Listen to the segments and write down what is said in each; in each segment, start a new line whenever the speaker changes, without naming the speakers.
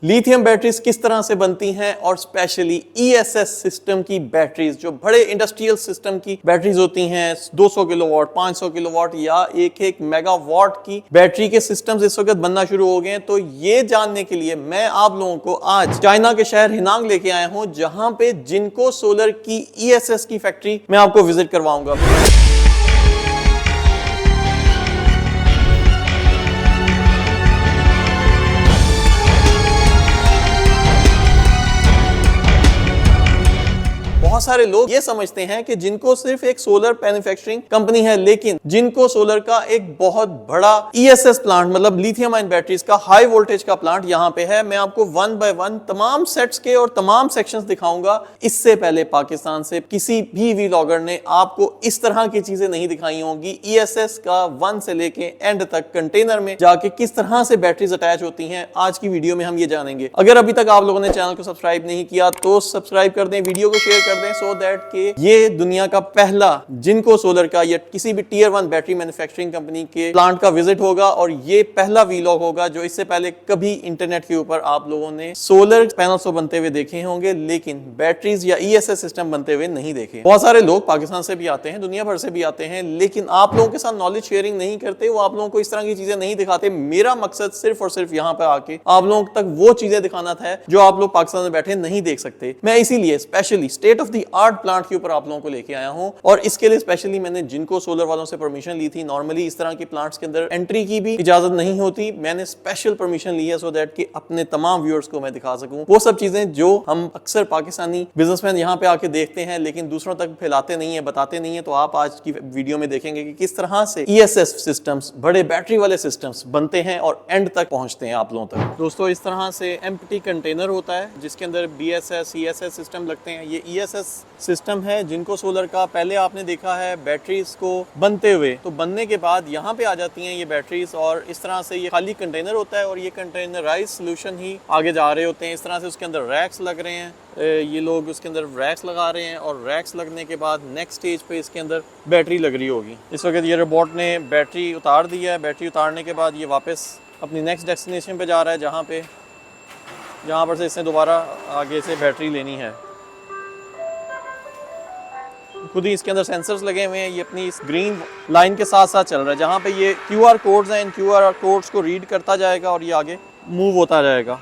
Lithium batteries किस तरह से बनती हैं और स्पेशली ESS सिस्टम की बैटरीज, जो बड़े इंडस्ट्रियल सिस्टम की बैटरीज होती हैं 200 किलोवाट, 500 किलोवाट या एक मेगावाट की बैटरी के सिस्टम्स इस वक्त बनना शुरू हो गए हैं। तो ये जानने के लिए मैं आप लोगों को आज चाइना के शहर हिनांग लेके आया हूं, जहां पे जिनको सोलर की ESS की फैक्ट्री मैं आपको विजिट करवाऊंगा। बहुत सारे लोग ये समझते हैं कि जिनको सिर्फ एक सोलर मैन्युफैक्चरिंग कंपनी है, लेकिन जिनको सोलर का एक बहुत बड़ा ESS प्लांट मतलब लिथियम आयन बैटरीज का हाई वोल्टेज का प्लांट यहाँ पे है। मैं आपको वन बाय वन तमाम सेट्स के और तमाम सेक्शंस दिखाऊंगा। इससे पहले पाकिस्तान से किसी भी व्लॉगर ने आपको इस तरह की चीजें नहीं दिखाई होंगी। ESS का 1 से लेके एंड तक कंटेनर में जाके किस तरह से बैटरीज अटैच होती हैं, आज की वीडियो में हम ये जानेंगे। अगर अभी तक आप लोगों ने चैनल को सब्सक्राइब नहीं किया तो सब्सक्राइब कर दें, वीडियो को शेयर कर दें, सो दैट के ये दुनिया का पहला जिनको सोलर का या किसी भी टियर 1 बैटरी मैन्युफैक्चरिंग कंपनी के प्लांट का विजिट होगा। और ये पहला व्लॉग होगा जो इससे पहले कभी इंटरनेट के ऊपर आप लोगों ने सोलर पैनल्स तो बनते हुए देखे होंगे, लेकिन बैटरीज या ESS सिस्टम बनते हुए नहीं देखे। बहुत सारे लोग पाकिस्तान से भी आते हैं, दुनिया भर से भी आते हैं, लेकिन आप लोगों के साथ नॉलेज शेयरिंग नहीं करते, वो आप लोगों को इस तरह की चीजें नहीं दिखाते। मेरा मकसद सिर्फ और सिर्फ यहाँ पे आके आप लोगों तक वो चीजें दिखाना था जो आप लोग पाकिस्तान में बैठे नहीं देख सकते। मैं इसीलिए specially state of the art plant के ऊपर आप लोगों को लेके आया हूं, और इसके लिए स्पेशली मैंने जिनको सोलर वालों से परमिशन ली थी। नॉर्मली इस तरह के प्लांट्स के अंदर एंट्री की भी इजाजत नहीं होती, मैंने स्पेशल परमिशन ली है सो दैट कि अपने तमाम व्यूअर्स को मैं दिखा सकूं वो सब चीजें जो हम अक्सर पाकिस्तानी बिजनेसमैन यहाँ पे आके देखते हैं लेकिन दूसरों तक फैलाते नहीं है, बताते नहीं है। तो आप आज की वीडियो में देखेंगे कि किस तरह से ESS सिस्टम्स, बड़े बैटरी वाले सिस्टम्स बनते हैं और एंड तक पहुंचते हैं आप लोगों तक। दोस्तों, इस तरह से एम्प्टी कंटेनर होता है जिसके अंदर BSS ESS सिस्टम लगते हैं। ये ESS सिस्टम है जिनको सोलर का। पहले आपने देखा है बैटरीज को बनते हुए, तो बनने के बाद यहाँ पे आ जाती हैं ये बैटरीज, और इस तरह से ये खाली कंटेनर होता है और ये कंटेनराइज सोल्यूशन ही आगे जा रहे होते हैं। इस तरह से उसके अंदर रैक्स लग रहे हैं, ये लोग उसके अंदर रैक्स लगा रहे हैं, और रैक्स लगने के बाद नेक्स्ट स्टेज पे इसके अंदर बैटरी लग रही होगी। इस वक्त ये रोबोट ने बैटरी उतार दी है। बैटरी उतारने के बाद ये वापस अपनी नेक्स्ट डेस्टिनेशन पे जा रहा है, जहाँ पर से इसने दोबारा आगे से बैटरी लेनी है। खुद ही इसके अंदर सेंसर्स लगे हुए हैं, ये अपनी इस ग्रीन लाइन के साथ साथ चल रहा है, जहाँ पे ये QR कोड्स हैं। इन QR कोड्स को रीड करता जाएगा और ये आगे मूव होता जाएगा।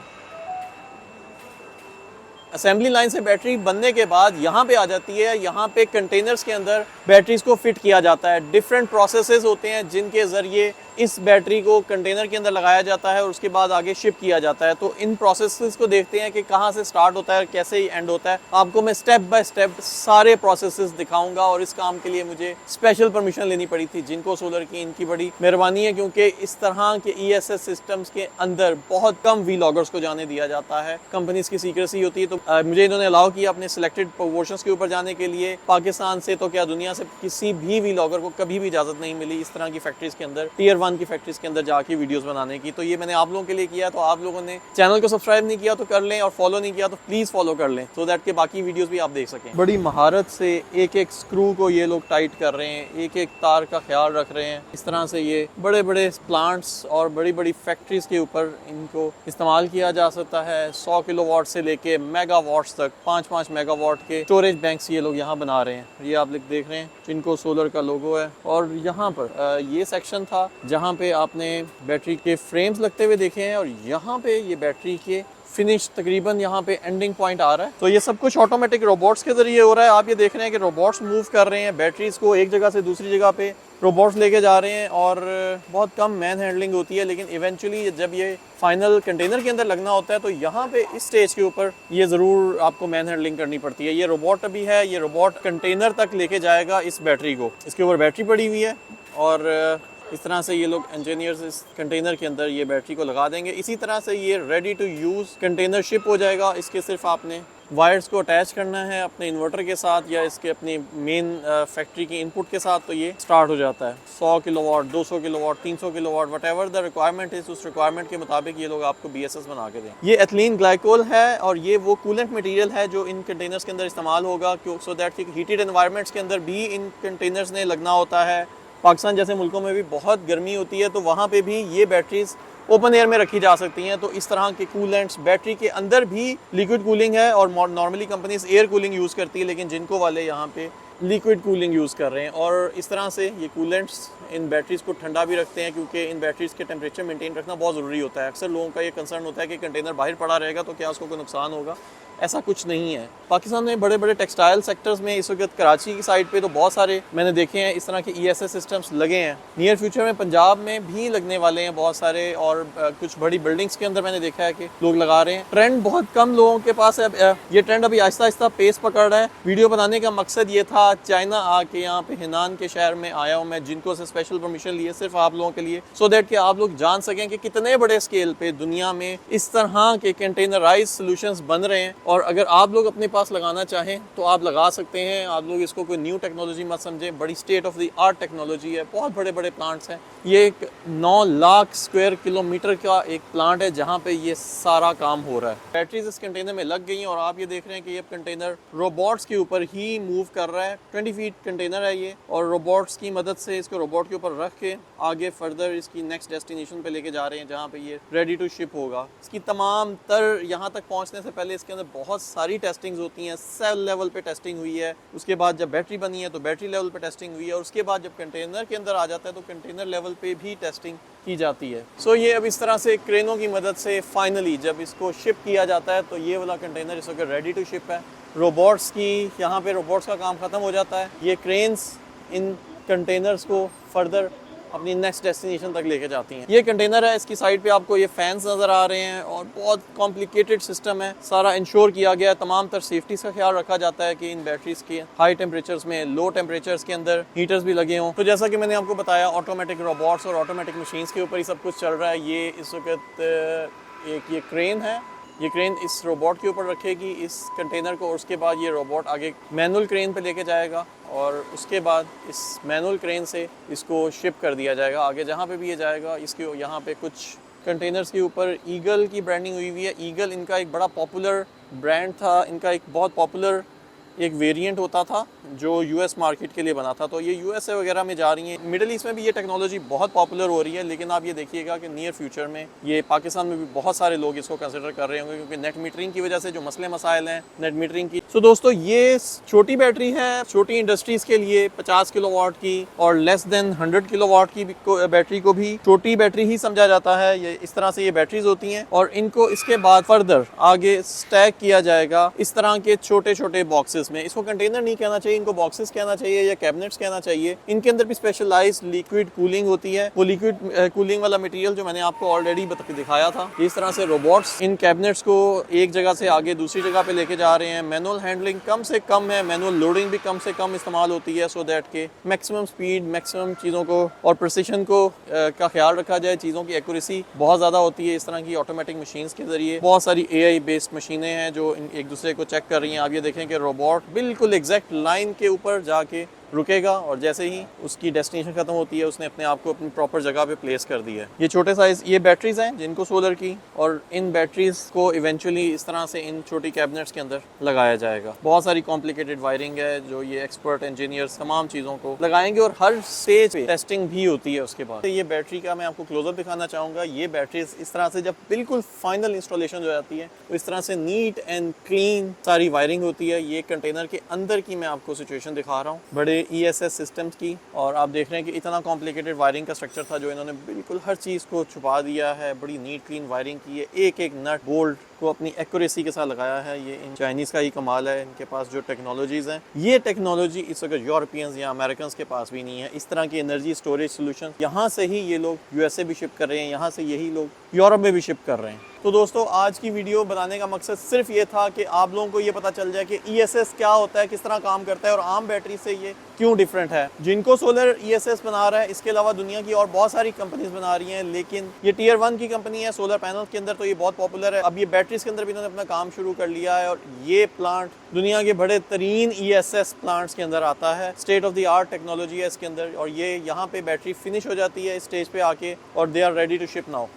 असेंबली लाइन से बैटरी बनने के बाद यहाँ पे आ जाती है। यहाँ पे कंटेनर्स के अंदर बैटरीज को फिट किया जाता है। डिफरेंट प्रोसेसेस होते हैं जिनके ज़रिए इस बैटरी को कंटेनर के अंदर लगाया जाता है और उसके बाद आगे शिप किया जाता है। तो इन प्रोसेसेस को देखते हैं कि कहाँ से स्टार्ट होता है और कैसे ही एंड होता है। आपको मैं स्टेप बाय स्टेप सारे प्रोसेसेस दिखाऊंगा, और इस काम के लिए मुझे स्पेशल परमिशन लेनी पड़ी थी जिनको सोलर की। इनकी बड़ी मेहरबानी है, क्योंकि इस तरह के ESS सिस्टम्स के अंदर बहुत कम व्लॉगर्स को जाने दिया जाता है। कंपनीज की सीक्रेसी होती है, तो मुझे इन्होंने अलाउ किया अपने सिलेक्टेड पोर्शंस के ऊपर जाने के लिए। पाकिस्तान से तो क्या दुनिया से किसी भी व्लॉगर को कभी भी इजाजत नहीं मिली इस तरह की फैक्ट्रीज के अंदर, टियर 1 की फैक्ट्रीज के अंदर जाके वीडियोस बनाने की। तो ये मैंने आप लोगों के लिए किया। तो आप लोगों ने चैनल को सब्सक्राइब नहीं किया तो कर लें, और फॉलो नहीं किया तो प्लीज फॉलो कर लें, सो दैट के बाकी वीडियोस भी आप देख सकें। बड़ी महारत से एक एक स्क्रू को ये लोग टाइट कर रहे हैं, एक एक तार का ख्याल रख रहे हैं। इस तरह से ये बड़े बड़े प्लांट्स और बड़ी बड़ी फैक्ट्रीज के ऊपर इनको इस्तेमाल किया जा सकता है। 100 किलोवाट से लेके मेगावाट्स तक, 5-5 मेगावाट के स्टोरेज बैंक्स ये लोग यहाँ बना रहे हैं। ये आप देख रहे हैं जिनको सोलर का लोगो है। और यहाँ पर ये सेक्शन था जहाँ पे आपने बैटरी के फ्रेम्स लगते हुए देखे हैं, और यहाँ पे ये बैटरी के फिनिश तकरीबन यहाँ पे एंडिंग पॉइंट आ रहा है। तो ये सब कुछ ऑटोमेटिक रोबोट्स के जरिए हो रहा है। आप ये देख रहे हैं कि रोबोट्स मूव कर रहे हैं बैटरीज को, एक जगह से दूसरी जगह पे रोबोट्स लेके जा रहे हैं, और बहुत कम मैन हैंडलिंग होती है। लेकिन इवेंचुअली जब ये फाइनल कंटेनर के अंदर लगना होता है तो यहाँ पे इस स्टेज के ऊपर ये ज़रूर आपको मैन हैंडलिंग करनी पड़ती है। ये रोबोट अभी है, ये रोबोट कंटेनर तक लेके जाएगा इस बैटरी को। इसके ऊपर बैटरी पड़ी हुई है, और इस तरह से ये लोग इंजीनियर्स इस कंटेनर के अंदर ये बैटरी को लगा देंगे। इसी तरह से ये ready to use container ship हो जाएगा। इसके सिर्फ आपने वायर्स को अटैच करना है अपने इन्वर्टर के साथ या इसके अपनी मेन फैक्ट्री की इनपुट के साथ, तो ये स्टार्ट हो जाता है। 100 kilowatt, 200 kilowatt, 300 kilowatt, what ever the requirement is, उस रिक्वायरमेंट के मुताबिक ये लोग आपको BSS बना के दें। ये एथिलीन ग्लाइकोल है, और ये वो कूलेंट मटेरियल है जो इन कंटेनर्स के अंदर इस्तेमाल होगा, सो दैट कि हीटेड एनवायरनमेंट्स के अंदर भी इन कंटेनर्स ने लगना होता है। पाकिस्तान जैसे मुल्कों में भी बहुत गर्मी होती है, तो वहाँ पे भी ये बैटरीज ओपन एयर में रखी जा सकती हैं। तो इस तरह के कूलेंट्स, बैटरी के अंदर भी लिक्विड कूलिंग है और normally companies air cooling use करती है, लेकिन जिनको वाले यहाँ पे लिक्विड कूलिंग यूज़ कर रहे हैं। और इस तरह से ये कूलेंट्स इन बैटरीज़ को ठंडा भी रखते हैं, क्योंकि इन बैटरीज़ के टेम्परेचर मेंटेन रखना बहुत ज़रूरी होता है। अक्सर लोगों का ये कंसर्न होता है कि कंटेनर बाहर पड़ा रहेगा तो क्या उसको कोई नुकसान होगा। ऐसा कुछ नहीं है। पाकिस्तान में बड़े बड़े टेक्सटाइल सेक्टर्स में इस वक्त कराची की साइड पे तो बहुत सारे मैंने देखे हैं इस तरह के ESS सिस्टम्स लगे हैं। नियर फ्यूचर में पंजाब में भी लगने वाले हैं बहुत सारे, और कुछ बड़ी बिल्डिंग्स के अंदर मैंने देखा है कि लोग लगा रहे हैं। ट्रेंड बहुत कम लोगों के पास है, ये ट्रेंड अभी आहिस्ता आहिस्ता पेस पकड़ रहा है। वीडियो बनाने का मकसद ये था, चाइना आके यहाँ पे हिनान के शहर में आया हूँ मैं, जिनको से स्पेशल परमिशन लिए सिर्फ आप लोगों के लिए, सो दैट कि आप लोग जान सकें कि कितने बड़े स्केल पे दुनिया में इस तरह के कंटेनराइज सॉल्यूशंस बन रहे हैं। और अगर आप लोग अपने पास लगाना चाहें तो आप लगा सकते हैं। आप लोग इसको कोई न्यू टेक्नोलॉजी मत समझें, बड़ी state of the art technology है। बहुत बड़े बड़े प्लांट्स हैं। ये एक 9 लाख स्क्वायर किलोमीटर का एक प्लांट है जहाँ पे ये सारा काम हो रहा है। बैटरीज इस कंटेनर में लग गई हैं और आप ये देख रहे हैं कि ये कंटेनर रोबोट्स के ऊपर ही मूव कर रहा है। 20 फीट कंटेनर है ये, और रोबोट्स की मदद से इसको रोबोट के ऊपर रख के आगे फर्दर इसकी नेक्स्ट डेस्टिनेशन पे लेके जा रहे हैं, जहाँ पे ये रेडी टू शिप होगा। इसकी तमाम तर यहाँ तक पहुँचने से पहले इसके अंदर बहुत सारी टेस्टिंग्स होती हैं। सेल लेवल पे टेस्टिंग हुई है, उसके बाद जब बैटरी बनी है तो बैटरी लेवल पे टेस्टिंग हुई है, और उसके बाद जब कंटेनर के अंदर आ जाता है तो कंटेनर लेवल पे भी टेस्टिंग की जाती है। सो ये अब इस तरह से क्रेनों की मदद से फाइनली जब इसको शिप किया जाता है तो ये वाला कंटेनर इस वक्त रेडी टू शिप है। रोबोट्स की यहाँ पे रोबोट्स का काम ख़त्म हो जाता है। ये क्रेन्स इन कंटेनर्स को फर्दर अपनी नेक्स्ट डेस्टिनेशन तक लेके जाती हैं। ये कंटेनर है, इसकी साइड पे आपको ये फैंस नज़र आ रहे हैं और बहुत कॉम्प्लिकेटेड सिस्टम है। सारा इंश्योर किया गया है, तमाम तर सेफ्टीज़ का ख्याल रखा जाता है कि इन बैटरीज के हाई टेम्परेचर्स में, लो टेम्परेचर्स के अंदर हीटर्स भी लगे हों। तो जैसा कि मैंने आपको बताया, ऑटोमेटिक रोबोट्स और ऑटोमेटिक मशीन्स के ऊपर ही सब कुछ चल रहा है। ये इस वक्त एक ये क्रेन है, ये क्रेन इस रोबोट के ऊपर रखेगी इस कंटेनर को, और उसके बाद ये रोबोट आगे मैनुअल क्रेन पे लेके जाएगा, और उसके बाद इस मैनुअल क्रेन से इसको शिप कर दिया जाएगा आगे जहाँ पे भी ये जाएगा। इसके यहाँ पे कुछ कंटेनर्स के ऊपर ईगल की ब्रांडिंग हुई हुई है। ईगल इनका एक बड़ा पॉपुलर ब्रांड था, इनका एक बहुत पॉपुलर एक वेरिएंट होता था जो US मार्केट के लिए बना था। तो ये USA वगैरह में जा रही हैं। मिडिल ईस्ट में भी ये टेक्नोलॉजी बहुत पॉपुलर हो रही है, लेकिन आप ये देखिएगा कि नियर फ्यूचर में ये पाकिस्तान में भी बहुत सारे लोग इसको कंसिडर कर रहे होंगे, क्योंकि नेट मीटरिंग की वजह से जो मसले मसाइल हैं नेट मीटरिंग की। तो दोस्तों ये छोटी बैटरी है, छोटी इंडस्ट्रीज़ के लिए 50 किलोवाट की और लेस देन 100 किलोवाट की बैटरी को भी छोटी बैटरी ही समझा जाता है। ये इस तरह से ये बैटरीज होती हैं, और इनको इसके बाद फर्दर आगे स्टैक किया जाएगा इस तरह के छोटे छोटे बॉक्सेस में। इसको कंटेनर नहीं कहना चाहिए, इनको बॉक्सेस कहना चाहिए या कैबिनेट्स कहना चाहिए। इनके अंदर भी स्पेशलाइज्ड लिक्विड कूलिंग होती है। वो लिक्विड कूलिंग वाला मटेरियल जो मैंने आपको ऑलरेडी दिखाया था। इस तरह से रोबोट्स इन कैबिनेट्स को एक जगह से आगे दूसरी जगह पे लेके जा रहे हैं। मैनुअल हैंडलिंग कम से कम है, मैनुअल लोडिंग भी कम से कम इस्तेमाल होती है, सो दैट के मैक्सिमम स्पीड, मैक्सिमम चीज़ों को और प्रिसिशन को का ख्याल रखा जाए। चीज़ों की एक्यूरेसी बहुत ज़्यादा होती है इस तरह की ऑटोमेटिक मशीन्स के जरिए। बहुत सारी AI बेस्ड मशीनें हैं जो एक दूसरे को चेक कर रही हैं। आप ये देखें कि रोबोट बिल्कुल एग्जैक्ट लाइन के ऊपर जाके रुकेगा, और जैसे ही उसकी डेस्टिनेशन खत्म होती है उसने अपने आप को अपनी प्रॉपर जगह पे प्लेस कर दी है। ये छोटे साइज ये बैटरीज हैं जिनको सोलर की, और इन बैटरीज को इवेंचुअली इस तरह से इन छोटी कैबिनेट्स के अंदर लगाया जाएगा। बहुत सारी कॉम्प्लिकेटेड वायरिंग है जो ये एक्सपर्ट इंजीनियर्स तमाम चीज़ों को लगाएंगे, और हर स्टेज पे टेस्टिंग भी होती है उसके बाद। ये बैटरी का मैं आपको क्लोजअप दिखाना चाहूँगा। ये बैटरीज इस तरह से जब बिल्कुल फाइनल इंस्टॉलेशन हो जाती है तो इस तरह से नीट एंड क्लीन सारी वायरिंग होती है। ये कंटेनर के अंदर की मैं आपको सिचुएशन दिखा रहा हूँ बड़े ESS सिस्टम्स की, और आप देख रहे हैं कि इतना कॉम्प्लिकेटेड वायरिंग का स्ट्रक्चर था जो इन्होंने बिल्कुल हर चीज़ को छुपा दिया है। बड़ी नीट क्लीन वायरिंग की है, एक एक नट बोल्ट को अपनी एक्यूरेसी के साथ लगाया है। ये इन चाइनीज़ का ही कमाल है, इनके पास जो टेक्नोलॉजीज़ हैं, ये टेक्नोलॉजी इस वक्त यूरोपियंस या अमेरिकन के पास भी नहीं है। इस तरह की एनर्जी स्टोरेज सोल्यूशन यहाँ से ही ये लोग USA भी शिप कर रहे हैं, यहाँ से यही लोग यूरोप में भी शिप कर रहे हैं। तो दोस्तों आज की वीडियो बनाने का मकसद सिर्फ ये था कि आप लोगों को ये पता चल जाए कि ESS क्या होता है, किस तरह काम करता है, और आम बैटरी से ये क्यों डिफरेंट है। जिनको सोलर ESS बना रहा है, इसके अलावा दुनिया की और बहुत सारी कंपनीज बना रही हैं, लेकिन ये Tier 1 की कंपनी है सोलर पैनल के अंदर, तो ये बहुत पॉपुलर है। अब ये बैटरीज के अंदर भी इन्होंने अपना काम शुरू कर लिया है, और ये प्लांट दुनिया के बड़े तरीन ESS प्लांट्स के अंदर आता है। State of the art technology है इसके अंदर, और ये यहाँ पे बैटरी फिनिश हो जाती है इस स्टेज पे आके, और they are ready to ship now.